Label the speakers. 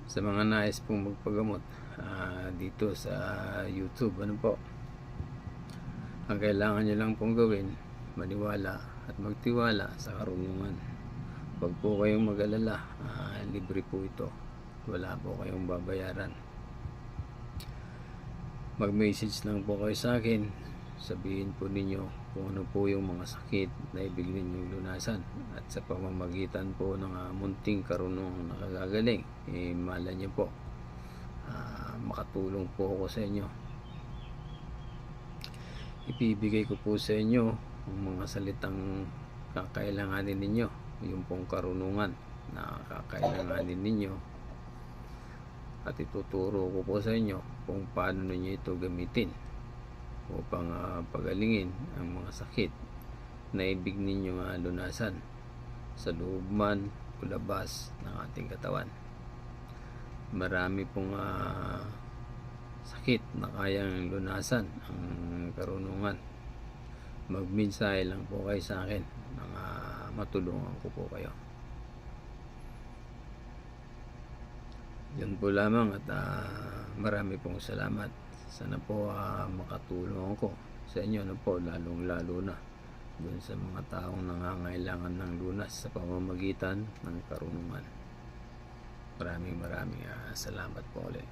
Speaker 1: sa mga nais pong magpagamot dito sa YouTube. Ano po, ang kailangan nyo lang pong gawin, maniwala at magtiwala sa karunungan. Huwag po kayong mag-alala, libre po ito, wala po kayong babayaran. Mag-message lang po kayo sa akin, sabihin po ninyo kung ano po yung mga sakit na ibig ninyong lunasan, at sa pamamagitan po ng munting karunungang nakagagaling, mala nyo po makatulong po ako sa inyo. Ibibigay ko po sa inyo ang mga salitang kakailanganin ninyo, yung pong karunungan na kakailanganin ninyo, at ituturo ko po sa inyo kung paano ninyo ito gamitin upang pagalingin ang mga sakit na ibig ninyo lunasan sa loob man o labas ng ating katawan. Marami pong sakit na kayang lunasan ang karunungan. Magmensahe lang po kayo sa akin, matulungan ko po kayo. Yun po lamang, at marami pong salamat. Sana po makatulong ako sa inyo, no po, lalong lalo na dun sa mga taong nangangailangan ng lunas sa pamamagitan ng karunungan. Maraming salamat po ulit.